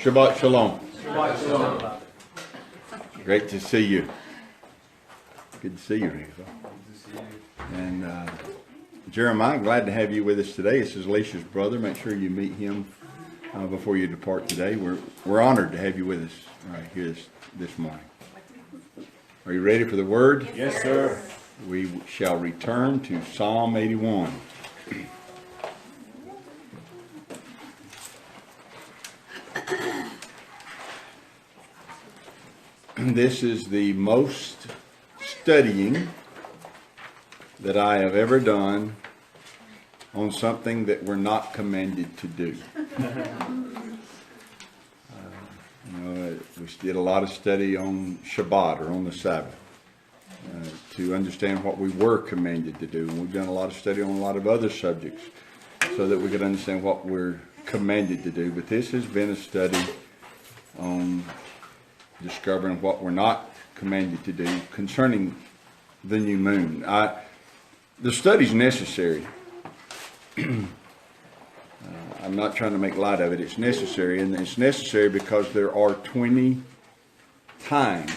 Shabbat Shalom. Shabbat Shalom. Great to see you. Good to see you, Rico. And Jeremiah, glad to have you with us today. This is Alicia's brother. Make sure you meet him before you depart today. We're honored to have you with us right here this morning. Are you ready for the word? Yes, sir. We shall return to Psalm 81. This is the most studying that I have ever done on something that we're not commanded to do. We did a lot of study on Shabbat or on the Sabbath to understand what we were commanded to do. And we've done a lot of study on a lot of other subjects so that we could understand what we're commanded to do. But this has been a study on discovering what we're not commanded to do concerning the new moon. The study's necessary. I'm not trying to make light of it. It's necessary, and it's necessary because there are 20 times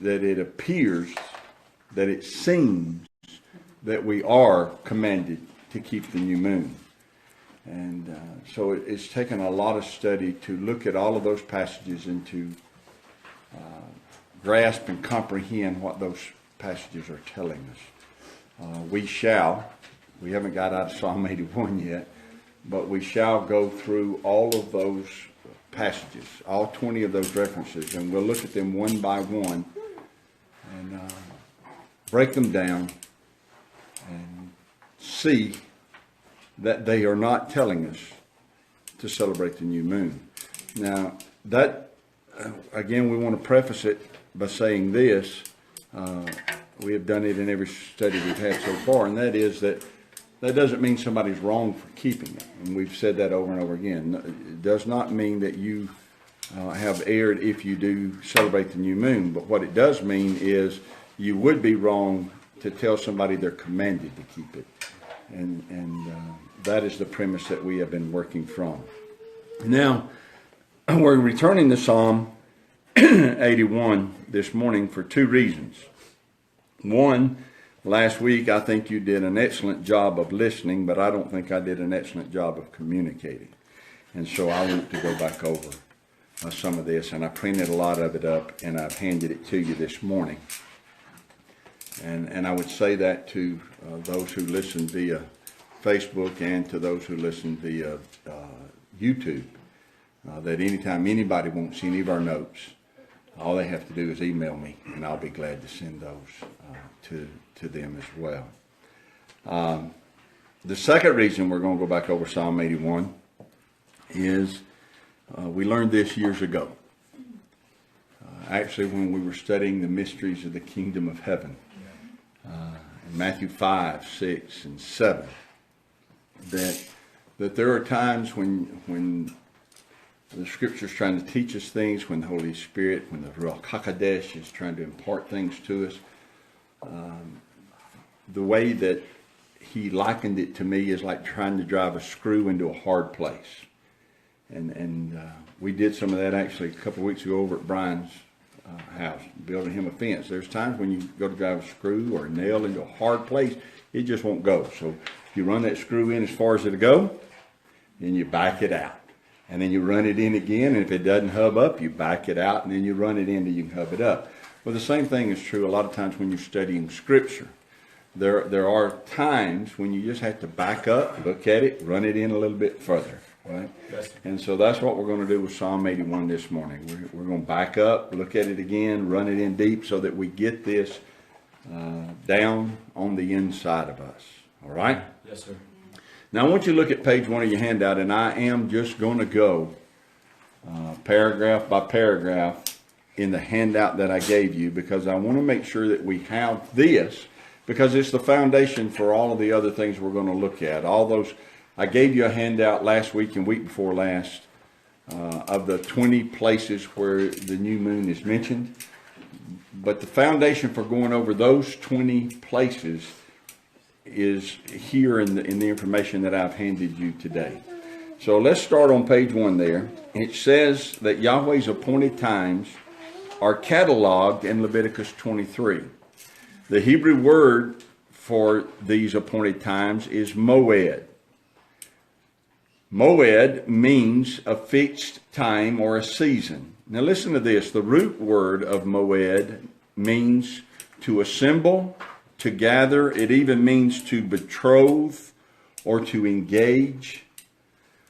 that it appears, that it seems that we are commanded to keep the new moon. And so it's taken a lot of study to look at all of those passages and to grasp and comprehend what those passages are telling us. We haven't got out of Psalm 81 yet, but we shall go through all of those passages, all 20 of those references, and we'll look at them one by one and break them down and see that they are not telling us to celebrate the new moon. Now, that, again, we want to preface it by saying this. We have done it in every study we've had so far, and that is that doesn't mean somebody's wrong for keeping it. And we've said that over and over again. It does not mean that you have erred if you do celebrate the new moon. But what it does mean is you would be wrong to tell somebody they're commanded to keep it. And that is the premise that we have been working from. Now, we're returning to Psalm 81 this morning for two reasons. One, last week I think you did an excellent job of listening, but I don't think I did an excellent job of communicating. And so I want to go back over some of this, and I printed a lot of it up, and I've handed it to you this morning. And I would say that to those who listen via Facebook and to those who listen via YouTube, that anytime anybody wants any of our notes, all they have to do is email me, and I'll be glad to send those to them as well. The second reason we're going to go back over Psalm 81 is we learned this years ago. Actually, when we were studying the mysteries of the kingdom of heaven, in Matthew 5, 6, and 7, that there are times when the Scripture's trying to teach us things, when the Holy Spirit, when the Ruach HaKodesh is trying to impart things to us. The way that he likened it to me is like trying to drive a screw into a hard place. And we did some of that actually a couple of weeks ago over at Brian's house, building him a fence. There's times when you go to drive a screw or a nail into a hard place, it just won't go. So you run that screw in as far as it'll go, and you back it out. And then you run it in again, and if it doesn't hub up, you back it out, and then you run it in till you can hub it up. Well, the same thing is true a lot of times when you're studying Scripture. There are times when you just have to back up, look at it, run it in a little bit further, right? Yes. And so that's what we're going to do with Psalm 81 this morning. We're going to back up, look at it again, run it in deep so that we get this down on the inside of us. All right? Yes, sir. Now I want you to look at page 1 of your handout, and I am just going to go paragraph by paragraph in the handout that I gave you, because I want to make sure that we have this, because it's the foundation for all of the other things we're going to look at. All those, I gave you a handout last week and week before last of the 20 places where the new moon is mentioned. But the foundation for going over those 20 places is here in the information that I've handed you today. So let's start on page 1 there. It says that Yahweh's appointed times are cataloged in Leviticus 23. The Hebrew word for these appointed times is moed. Moed means a fixed time or a season. Now listen to this. The root word of moed means to assemble, to gather. It even means to betroth or to engage.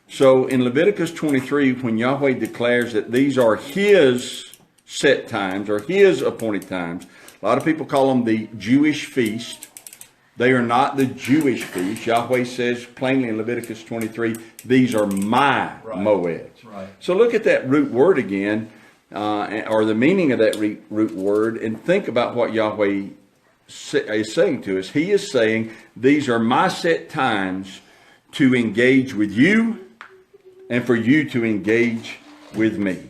So in Leviticus 23, when Yahweh declares that these are his set times or his appointed times, a lot of people call them the Jewish feast. They are not the Jewish feast. Yahweh says plainly in Leviticus 23, these are my moeds. Right. So look at that root word again, or the meaning of that root word, and think about what Yahweh is saying to us. He is saying, these are my set times to engage with you and for you to engage with me.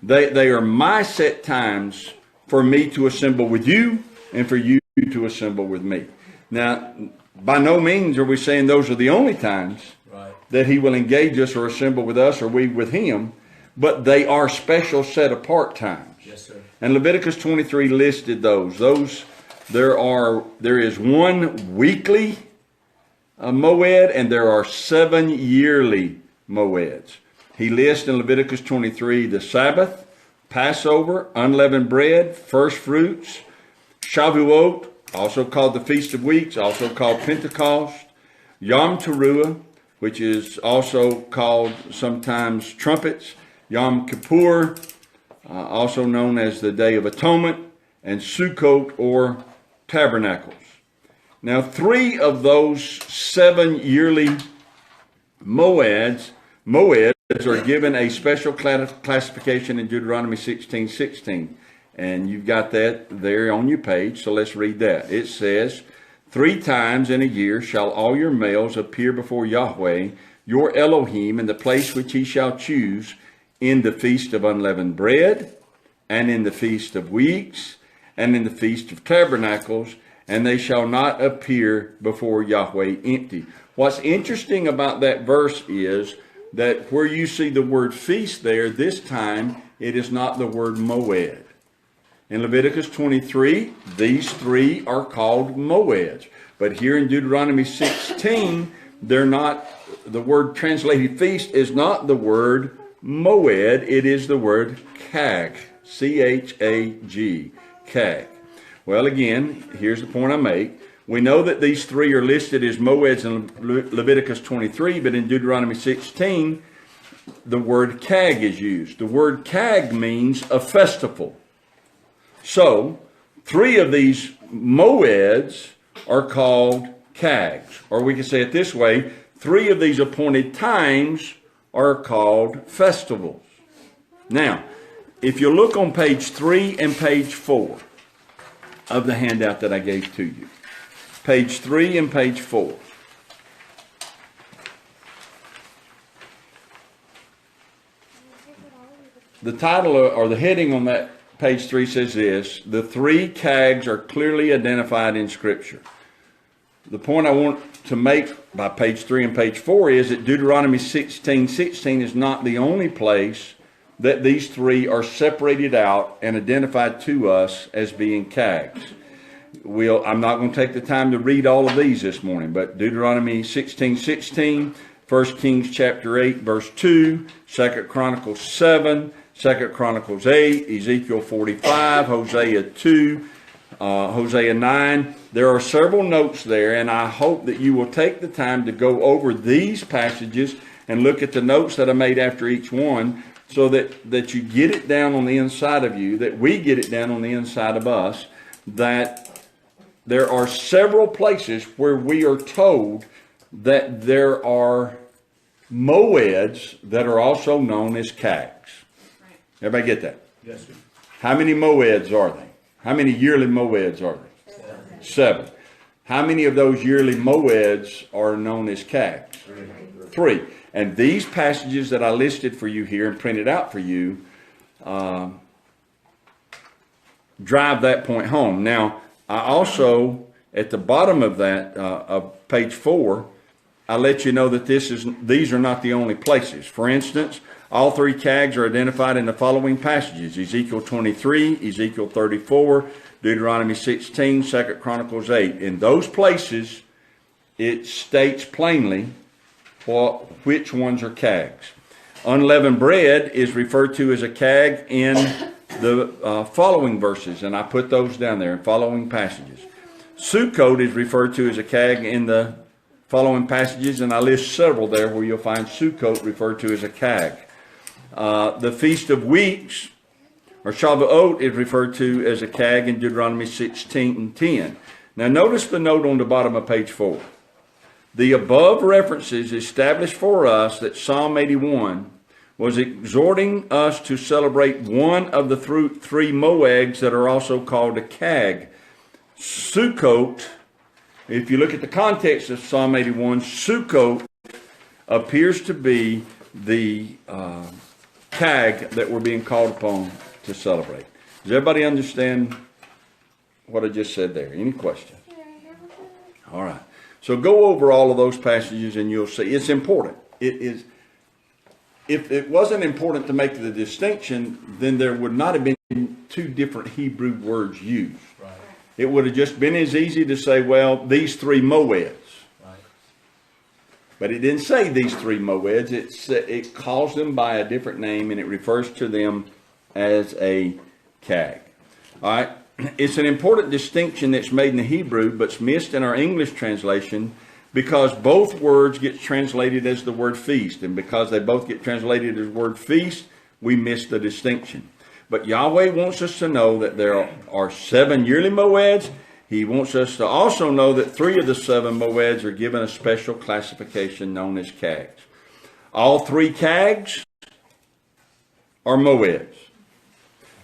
They are my set times for me to assemble with you and for you to assemble with me. Now, by no means are we saying those are the only times that he will engage us or assemble with us or we with him, but they are special set apart times. Yes, sir. And Leviticus 23 listed those. There is one weekly moed and there are 7 yearly moeds. He lists in Leviticus 23 the Sabbath, Passover, unleavened bread, first fruits, Shavuot, also called the Feast of Weeks, also called Pentecost, Yom Teruah, which is also called sometimes trumpets, Yom Kippur, also known as the Day of Atonement, and Sukkot or tabernacles. Now, 3 of those 7 yearly moeds are given a special classification in Deuteronomy 16:16. And you've got that there on your page, so let's read that. It says, 3 times in a year shall all your males appear before Yahweh, your Elohim, in the place which he shall choose, in the Feast of Unleavened Bread, and in the Feast of Weeks, and in the Feast of Tabernacles, and they shall not appear before Yahweh empty. What's interesting about that verse is that where you see the word feast there, this time it is not the word moed. In Leviticus 23, these 3 are called moeds. But here in Deuteronomy 16, they're not, the word translated feast is not the word moed, it is the word chag. C-H-A-G. Chag. Well, again, here's the point I make. We know that these 3 are listed as moeds in Leviticus 23, but in Deuteronomy 16, the word chag is used. The word chag means a festival. So, 3 of these moeds are called chags. Or we can say it this way, 3 of these appointed times are called festivals. Now, if you look on page 3 and page 4 of the handout that I gave to you, page 3 and page 4. The title or the heading on that page 3 says this: the 3 chags are clearly identified in Scripture. The point I want to make by page 3 and page 4 is that Deuteronomy 16:16 is not the only place that these 3 are separated out and identified to us as being chags. I'm not going to take the time to read all of these this morning, but Deuteronomy 16:16, 1 Kings chapter 8, verse 2, 2 Chronicles 7, 2 Chronicles 8, Ezekiel 45, Hosea 2, Hosea 9. There are several notes there, and I hope that you will take the time to go over these passages and look at the notes that I made after each one, so that you get it down on the inside of you, that we get it down on the inside of us, that there are several places where we are told that there are moeds that are also known as chags. Everybody get that? Yes, sir. How many moeds are they? How many yearly moeds are they? 7. How many of those yearly moeds are known as chags? 3. And these passages that I listed for you here and printed out for you drive that point home. Now, I also, at the bottom of that, of page 4, I let you know that these are not the only places. For instance, all three chags are identified in the following passages: Ezekiel 23, Ezekiel 34, Deuteronomy 16, 2 Chronicles 8. In those places, it states plainly which ones are chags. Unleavened bread is referred to as a chag in the following verses, and I put those down there in following passages. Sukkot is referred to as a chag in the following passages, and I list several there where you'll find Sukkot referred to as a chag. The Feast of Weeks, or Shavuot, is referred to as a chag in Deuteronomy 16 and 10. Now notice the note on the bottom of page 4. The above references establish for us that Psalm 81 was exhorting us to celebrate one of the three moeds that are also called a chag. Sukkot, if you look at the context of Psalm 81, Sukkot appears to be the chag that we're being called upon to celebrate. Does everybody understand what I just said there? Any questions? All right. So go over all of those passages and you'll see it's important. It is. If it wasn't important to make the distinction, then there would not have been two different Hebrew words used. Right. It would have just been as easy to say, well, these three moeds. Right. But it didn't say these three moeds. It calls them by a different name, and it refers to them as a chag. All right. It's an important distinction that's made in the Hebrew, but's missed in our English translation because both words get translated as the word feast. And because they both get translated as the word feast, we miss the distinction. But Yahweh wants us to know that there are 7 yearly moeds. He wants us to also know that 3 of the 7 moeds are given a special classification known as chags. All 3 chags are moeds.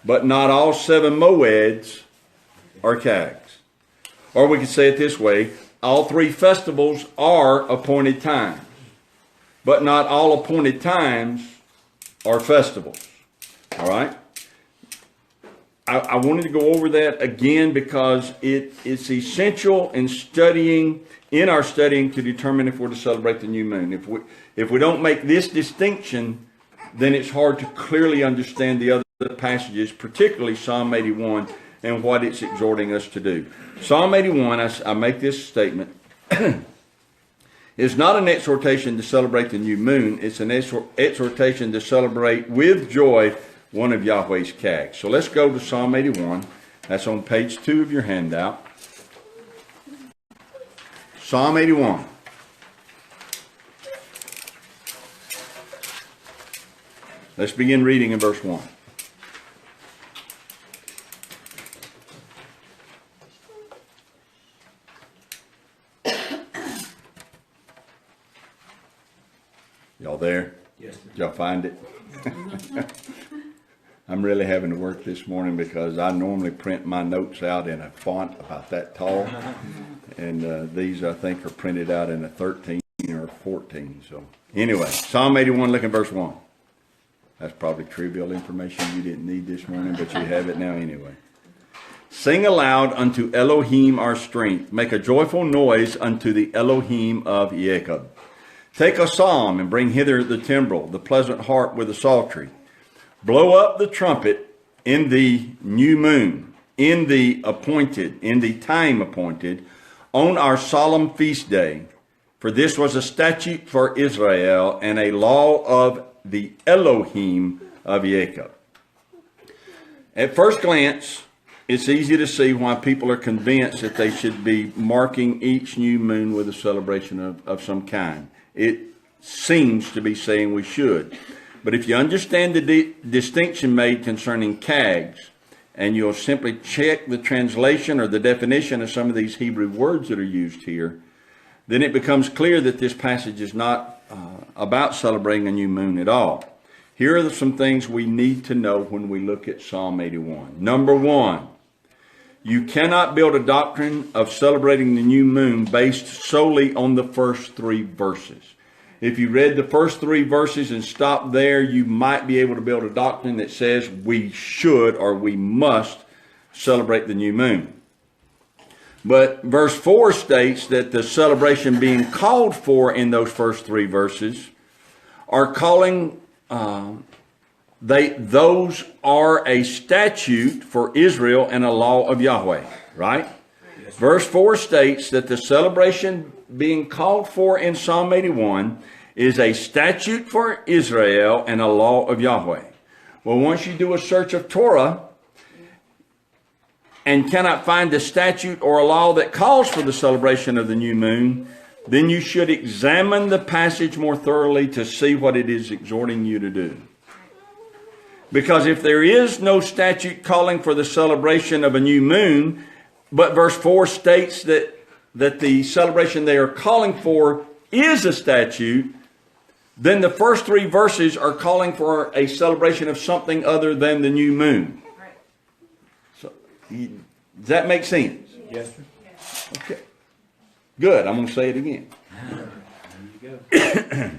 But not all 7 moeds are chags. Or we could say it this way: all 3 festivals are appointed times, but not all appointed times are festivals. All right? I wanted to go over that again because it's essential in our studying to determine if we're to celebrate the new moon. If we don't make this distinction, then it's hard to clearly understand the other passages, particularly Psalm 81 and what it's exhorting us to do. Psalm 81, I make this statement, is not an exhortation to celebrate the new moon. It's an exhortation to celebrate with joy one of Yahweh's chags. So let's go to Psalm 81. That's on page 2 of your handout. Psalm 81. Let's begin reading in verse 1. Y'all there? Yes. Did y'all find it? I'm really having to work this morning because I normally print my notes out in a font about that tall. And these, I think, are printed out in a 13 or 14. So anyway, Psalm 81, look at verse 1. That's probably trivial information you didn't need this morning, but you have it now anyway. Sing aloud unto Elohim our strength. Make a joyful noise unto the Elohim of Jacob. Take a psalm and bring hither the timbrel, the pleasant harp with the psaltery. Blow up the trumpet in the new moon, in the time appointed, on our solemn feast day. For this was a statute for Israel and a law of the Elohim of Jacob. At first glance, it's easy to see why people are convinced that they should be marking each new moon with a celebration of some kind. It seems to be saying we should. But if you understand the distinction made concerning chags, and you'll simply check the translation or the definition of some of these Hebrew words that are used here, then it becomes clear that this passage is not about celebrating a new moon at all. Here are some things we need to know when we look at Psalm 81. Number 1, you cannot build a doctrine of celebrating the new moon based solely on the first 3 verses. If you read the first 3 verses and stopped there, you might be able to build a doctrine that says we should or we must celebrate the new moon. But verse 4 states that the celebration being called for in those first 3 verses are calling, those are a statute for Israel and a law of Yahweh, right? Yes. Verse 4 states that the celebration being called for in Psalm 81 is a statute for Israel and a law of Yahweh. Well, once you do a search of Torah and cannot find a statute or a law that calls for the celebration of the new moon, then you should examine the passage more thoroughly to see what it is exhorting you to do. Because if there is no statute calling for the celebration of a new moon, but verse 4 states that the celebration they are calling for is a statute, then the first 3 verses are calling for a celebration of something other than the new moon. Right. So, does that make sense? Yes, sir. Okay. Good. I'm going to say it again. There you go.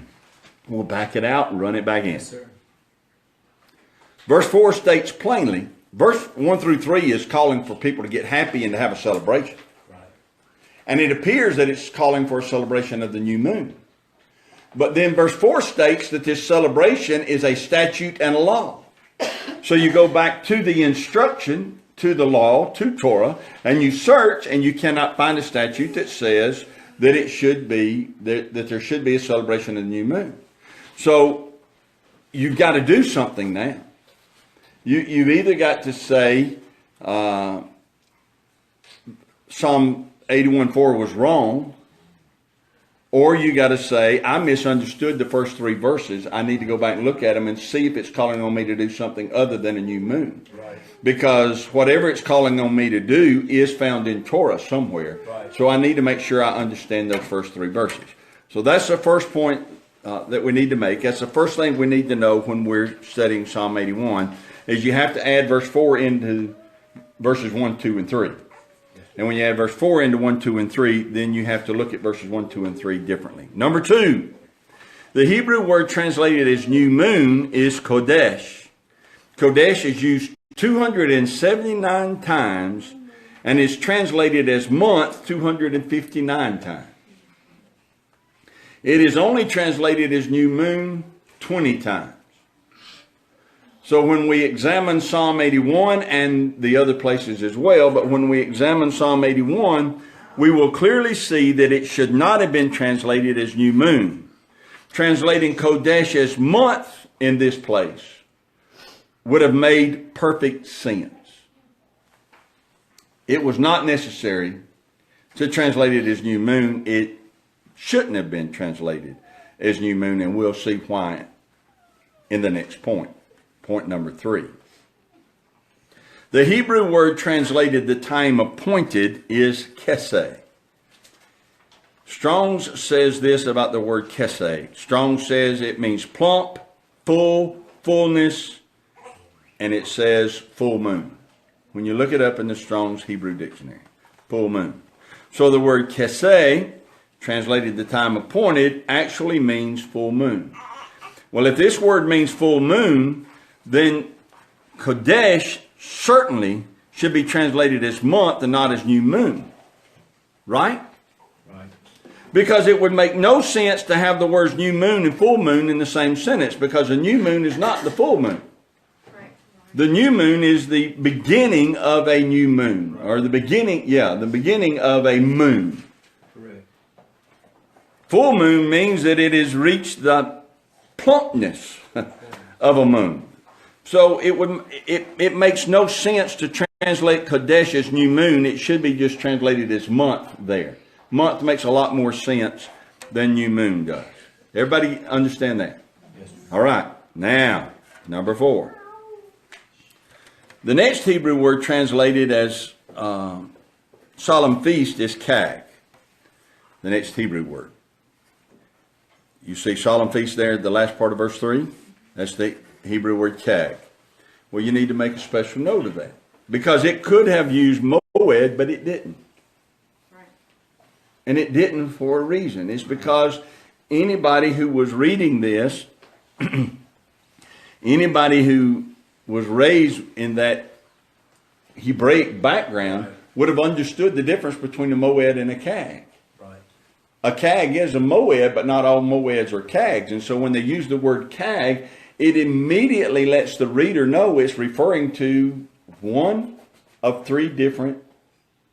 We'll back it out and run it back in. Yes, sir. Verse 4 states plainly, verse 1 through 3 is calling for people to get happy and to have a celebration. Right. And it appears that it's calling for a celebration of the new moon. But then verse 4 states that this celebration is a statute and a law. So you go back to the instruction, to the law, to Torah, and you search and you cannot find a statute that says that it should be, that there should be a celebration of the new moon. So you've got to do something now. You've either got to say Psalm 81:4 was wrong, or you got to say, I misunderstood the first 3 verses. I need to go back and look at them and see if it's calling on me to do something other than a new moon. Right. Because whatever it's calling on me to do is found in Torah somewhere. Right. So I need to make sure I understand those first 3 verses. So that's the first point that we need to make. That's the first thing we need to know when we're studying Psalm 81, is you have to add verse 4 into verses 1, 2, and 3. And when you add verse 4 into 1, 2, and 3, then you have to look at verses 1, 2, and 3 differently. Number 2, the Hebrew word translated as new moon is Kodesh. Kodesh is used 279 times and is translated as month 259 times. It is only translated as new moon 20 times. So when we examine Psalm 81 and the other places as well, but when we examine Psalm 81, we will clearly see that it should not have been translated as new moon. Translating Kodesh as month in this place would have made perfect sense. It was not necessary to translate it as new moon. It shouldn't have been translated as new moon, and we'll see why in the next point. Point number 3. The Hebrew word translated the time appointed is keseh. Strong's says this about the word keseh. Strong says it means plump, full, fullness, and it says full moon. When you look it up in the Strong's Hebrew dictionary, full moon. So the word keseh, translated the time appointed, actually means full moon. Well, if this word means full moon, then Kodesh certainly should be translated as month and not as new moon. Right? Right. Because it would make no sense to have the words new moon and full moon in the same sentence, because a new moon is not the full moon. Right. The new moon is the beginning of a new moon, or the beginning of a moon. Correct. Full moon means that it has reached the plumpness of a moon. So it makes no sense to translate Kodesh as new moon. It should be just translated as month there. Month makes a lot more sense than new moon does. Everybody understand that? Yes, sir. All right. Now, number 4. The next Hebrew word translated as solemn feast is chag. The next Hebrew word. You see solemn feast there at the last part of verse 3? That's the Hebrew word chag. Well, you need to make a special note of that, because it could have used moed, but it didn't. Right. And it didn't for a reason. It's because anybody who was reading this, anybody who was raised in that Hebraic background would have understood the difference between a moed and a chag. Right. A chag is a moed, but not all moeds are chags. And so when they use the word chag, it immediately lets the reader know it's referring to one of three different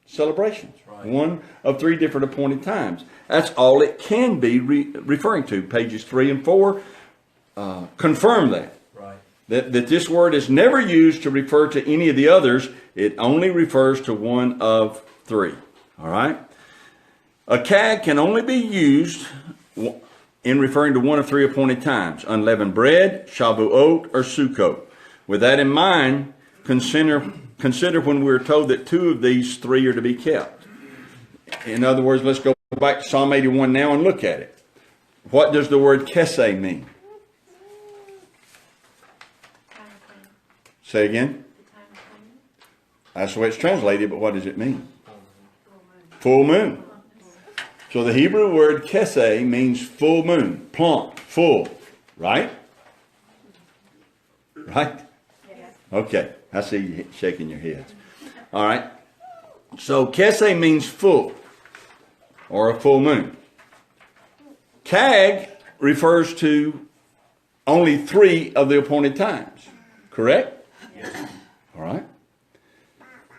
celebrations. Right. One of three different appointed times. That's all it can be referring to. Pages 3 and 4 confirm that. Right. That this word is never used to refer to any of the others. It only refers to one of three. All right? A chag can only be used in referring to one of three appointed times: unleavened bread, Shavuot, or Sukkot. With that in mind, consider when we're told that two of these three are to be kept. In other words, let's go back to Psalm 81 now and look at it. What does the word keseh mean? Time of cleaning. Say again? The time of cleaning. That's the way it's translated, but what does it mean? Full moon. Full moon. So the Hebrew word keseh means full moon, plump, full, right? Right? Yes. Okay, I see you shaking your heads. All right. So keseh means full, or a full moon. Chag refers to only three of the appointed times, correct? Yes. All right.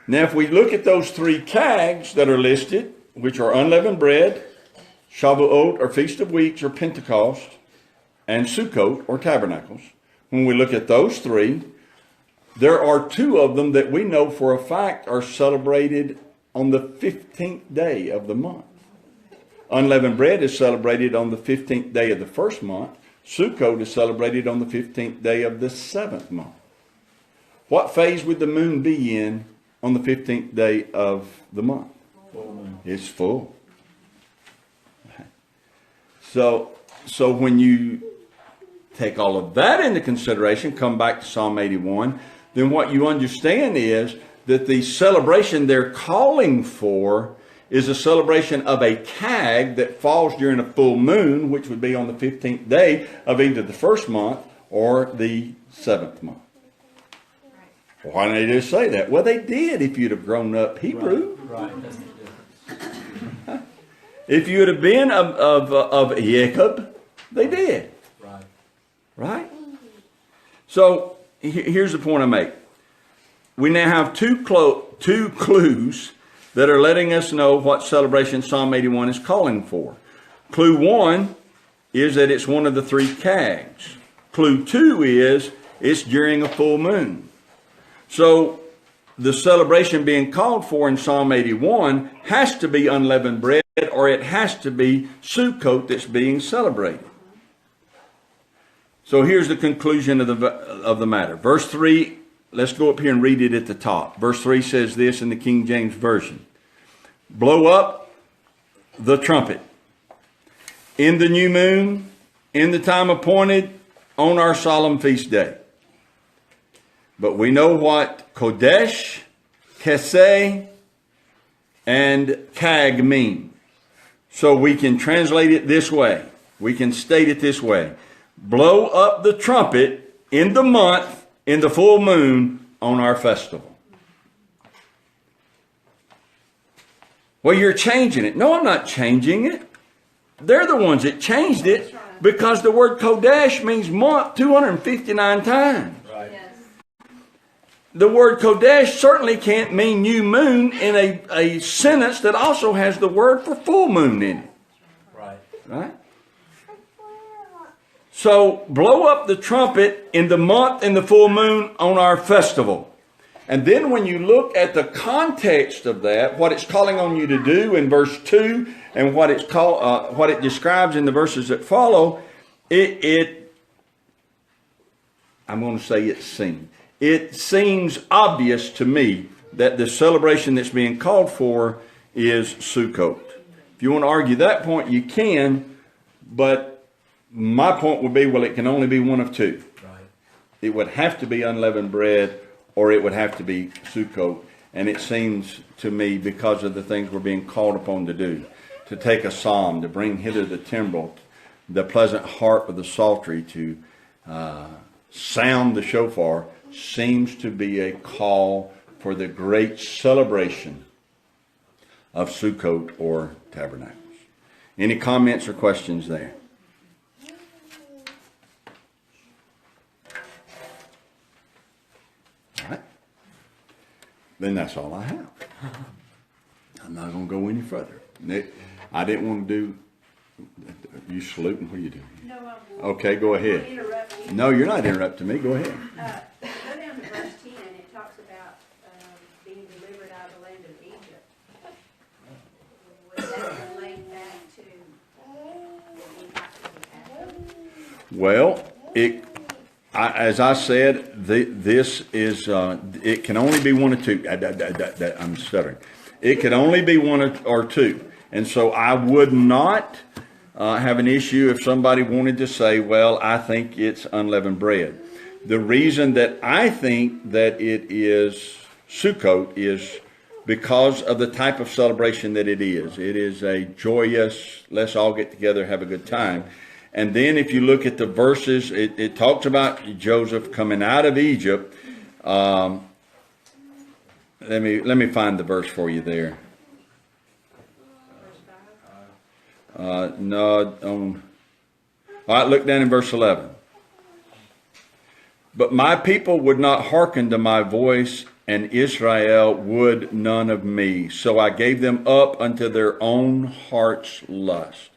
Now, if we look at those three chags that are listed, which are unleavened bread, Shavuot, or Feast of Weeks, or Pentecost, and Sukkot, or Tabernacles, when we look at those three, there are two of them that we know for a fact are celebrated on the 15th day of the month. Unleavened bread is celebrated on the 15th day of the first month. Sukkot is celebrated on the 15th day of the 7th month. What phase would the moon be in on the 15th day of the month? Full moon. It's full. So when you take all of that into consideration, come back to Psalm 81, then what you understand is that the celebration they're calling for is a celebration of a chag that falls during a full moon, which would be on the 15th day of either the first month or the 7th month. Right. Why didn't they just say that? Well, they did if you'd have grown up Hebrew. Right. That's the difference. If you would have been of Jacob, they did. Right. Right? So here's the point I make. We now have two clues that are letting us know what celebration Psalm 81 is calling for. Clue 1 is that it's one of the three chags. Clue 2 is it's during a full moon. So the celebration being called for in Psalm 81 has to be unleavened bread, or it has to be Sukkot that's being celebrated. So here's the conclusion of the matter. Verse 3, let's go up here and read it at the top. Verse 3 says this in the King James Version: blow up the trumpet in the new moon, in the time appointed, on our solemn feast day. But we know what Kodesh, Keseh, and Chag mean. So we can translate it this way. We can state it this way: blow up the trumpet in the month, in the full moon, on our festival. Well, you're changing it. No, I'm not changing it. They're the ones that changed it, because the word Kodesh means month 259 times. Right. Yes. The word Kodesh certainly can't mean new moon in a sentence that also has the word for full moon in it. Right. Right? So, blow up the trumpet in the month in the full moon on our festival. And then when you look at the context of that, what it's calling on you to do in verse 2 and what it describes in the verses that follow, I'm going to say it seems obvious to me that the celebration that's being called for is Sukkot. If you want to argue that point, you can, but my point would be, well, it can only be one of two. Right. It would have to be unleavened bread, or it would have to be Sukkot. And it seems to me, because of the things we're being called upon to do, to take a psalm, to bring hither the timbrel, the pleasant harp of the psaltery, to sound the shofar, seems to be a call for the great celebration of Sukkot or tabernacles. Any comments or questions there? All right. Then that's all I have. I'm not going to go any further. I didn't want to do. You saluting? What are you doing? No, Okay, go ahead. interrupt you. No, you're not interrupting me. Go ahead. Go down to verse 10, it talks about being delivered out of the land of Egypt. Would that relate back to what we got to the Well, as I said, this is, it can only be one or two. I'm stuttering. It can only be one or two. And so I would not have an issue if somebody wanted to say, well, I think it's unleavened bread. The reason that I think that it is Sukkot is because of the type of celebration that it is. It is a joyous, let's all get together, have a good time. And then if you look at the verses, it talks about Joseph coming out of Egypt. Let me find the verse for you there. All right, look down in verse 11. But my people would not hearken to my voice, and Israel would none of me. So I gave them up unto their own heart's lust.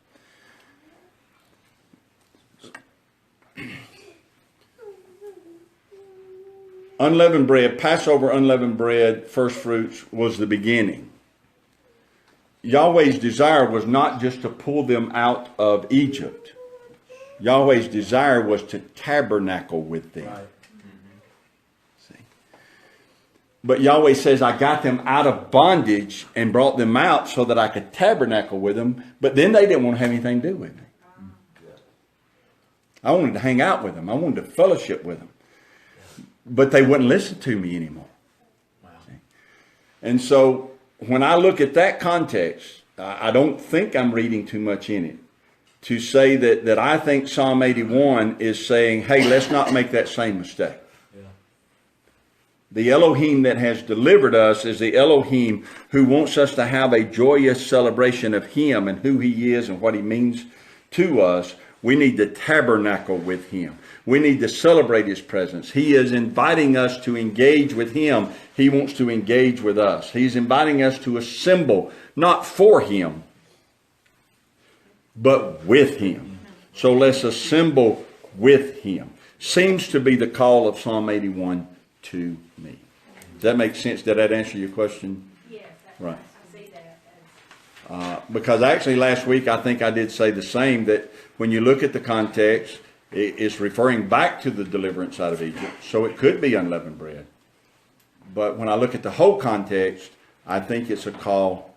Unleavened bread, Passover unleavened bread, first fruits, was the beginning. Yahweh's desire was not just to pull them out of Egypt. Yahweh's desire was to tabernacle with them. Right. See? But Yahweh says, I got them out of bondage and brought them out so that I could tabernacle with them. But then they didn't want to have anything to do with me. I wanted to hang out with them. I wanted to fellowship with them. But they wouldn't listen to me anymore. Wow. See? And so when I look at that context, I don't think I'm reading too much in it to say that I think Psalm 81 is saying, hey, let's not make that same mistake. Yeah. The Elohim that has delivered us is the Elohim who wants us to have a joyous celebration of Him and who He is and what He means to us. We need to tabernacle with Him. We need to celebrate His presence. He is inviting us to engage with Him. He wants to engage with us. He's inviting us to assemble, not for Him, but with Him. So let's assemble with Him. Seems to be the call of Psalm 81 to me. Does that make sense? Did that answer your question? Yes, Right. I see that. Because actually last week I think I did say the same, that when you look at the context, it's referring back to the deliverance out of Egypt. So it could be unleavened bread. But when I look at the whole context, I think it's a call.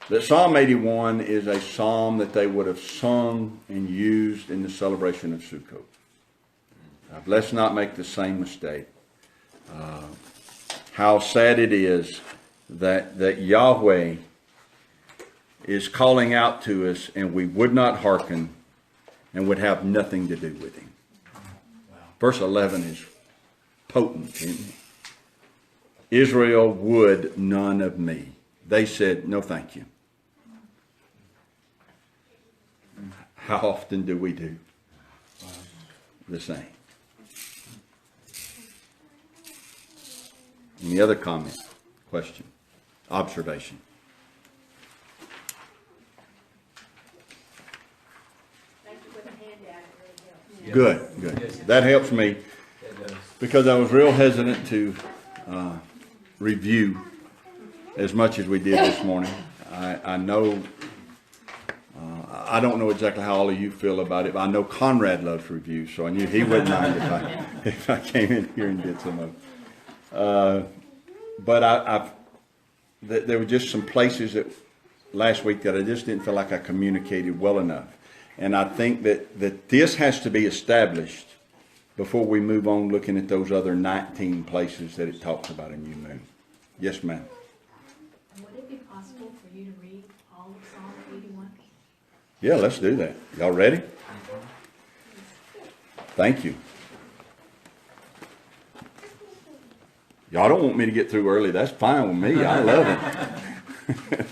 That Psalm 81 is a psalm that they would have sung and used in the celebration of Sukkot. Let's not make the same mistake. How sad it is that Yahweh is calling out to us and we would not hearken and would have nothing to do with Him. Wow. Verse 11 is potent, isn't it? Israel would none of me. They said, no thank you. How often do we do the same? Any other comment, question, observation? Thank you for the handout, it really helped. Good, good. That helps me That does. because I was real hesitant to review as much as we did this morning. I know, I don't know exactly how all of you feel about it, but I know Conrad loves reviews, so I knew he wouldn't mind if I came in here and did some of it. But there were just some places that last week that I just didn't feel like I communicated well enough. And I think that this has to be established before we move on looking at those other 19 places that it talks about in New Moon. Yes, ma'am. Would it be possible for you to read all of Psalm 81? Yeah, let's do that. Y'all ready? Thank you. Y'all don't want me to get through early. That's fine with me. I love it.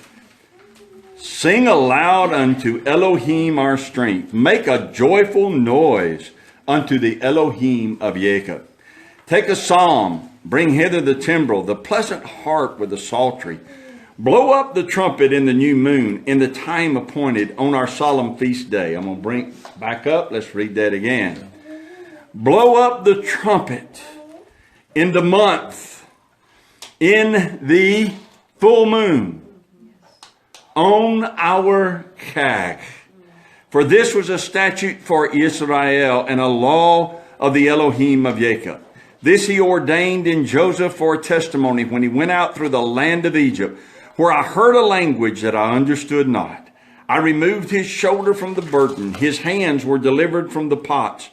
Sing aloud unto Elohim our strength. Make a joyful noise unto the Elohim of Jacob. Take a psalm, bring hither the timbrel, the pleasant harp with the psaltery. Blow up the trumpet in the new moon, in the time appointed on our solemn feast day. I'm going to bring back up. Let's read that again. Blow up the trumpet in the month, in the full moon, on our chag. For this was a statute for Israel and a law of the Elohim of Jacob. This he ordained in Joseph for a testimony when he went out through the land of Egypt, where I heard a language that I understood not. I removed his shoulder from the burden. His hands were delivered from the pots.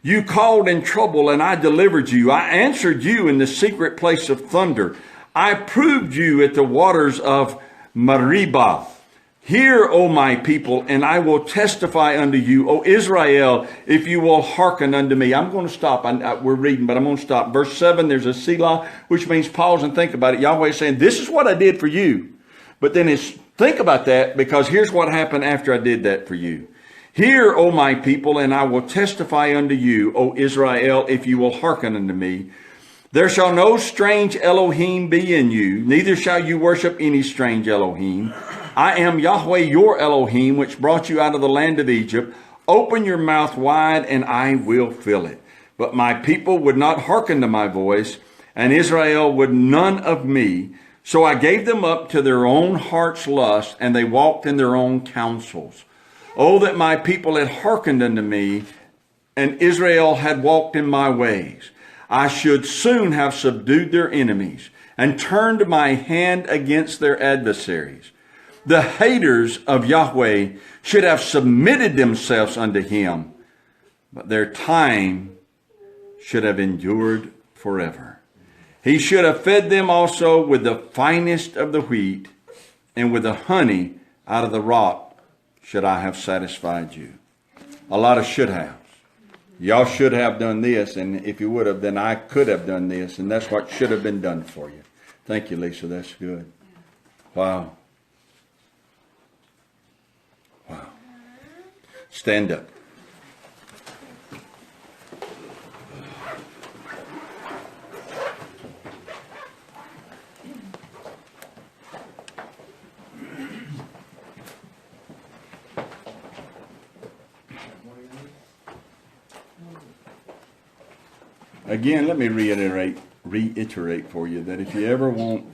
You called in trouble, and I delivered you. I answered you in the secret place of thunder. I proved you at the waters of Meribah. Hear, O my people, and I will testify unto you, O Israel, if you will hearken unto me. I'm going to stop. We're reading, but I'm going to stop. Verse 7, there's a Selah, which means pause and think about it. Yahweh is saying, this is what I did for you. But then it's think about that, because here's what happened after I did that for you. Hear, O my people, and I will testify unto you, O Israel, if you will hearken unto me. There shall no strange Elohim be in you, neither shall you worship any strange Elohim. I am Yahweh your Elohim, which brought you out of the land of Egypt. Open your mouth wide, and I will fill it. But my people would not hearken to my voice, and Israel would none of me. So I gave them up to their own heart's lust, and they walked in their own counsels. Oh, that my people had hearkened unto me, and Israel had walked in my ways. I should soon have subdued their enemies, and turned my hand against their adversaries. The haters of Yahweh should have submitted themselves unto him, but their time should have endured forever. He should have fed them also with the finest of the wheat, and with the honey out of the rock should I have satisfied you. A lot of should have. Y'all should have done this, and if you would have, then I could have done this, and that's what should have been done for you. Thank you, Lisa. That's good. Wow. Wow. Stand up. Again, let me reiterate for you that if you ever want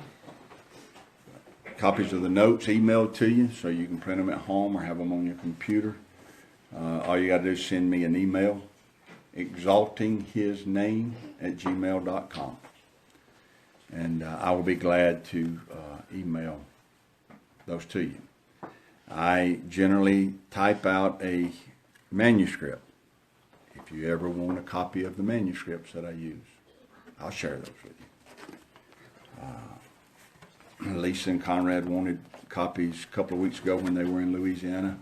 copies of the notes emailed to you so you can print them at home or have them on your computer, all you got to do is send me an email, exaltinghisname@gmail.com. And I will be glad to email those to you. I generally type out a manuscript. If you ever want a copy of the manuscripts that I use, I'll share those with you. Lisa and Conrad wanted copies a couple of weeks ago when they were in Louisiana.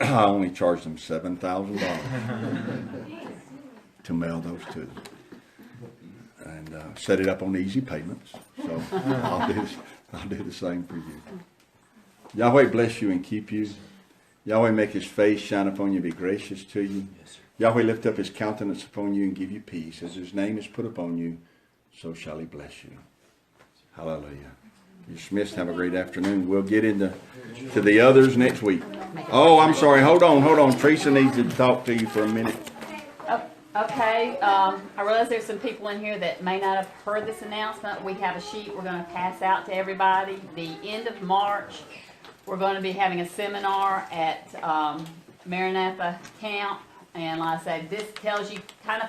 I only charged them $7,000 to mail those to them. And set it up on easy payments. So I'll do the same for you. Yahweh bless you and keep you. Yahweh make his face shine upon you, be gracious to you. Yes, sir. Yahweh lift up his countenance upon you and give you peace. As his name is put upon you, so shall he bless you. Hallelujah. You're dismissed. Have a great afternoon. We'll get into the others next week. Oh, I'm sorry. Hold on. Teresa needs to talk to you for a minute. Oh, okay. I realize there's some people in here that may not have heard this announcement. We have a sheet we're going to pass out to everybody. The end of March, we're going to be having a seminar at Maranatha Camp. And like I said, this tells you kind of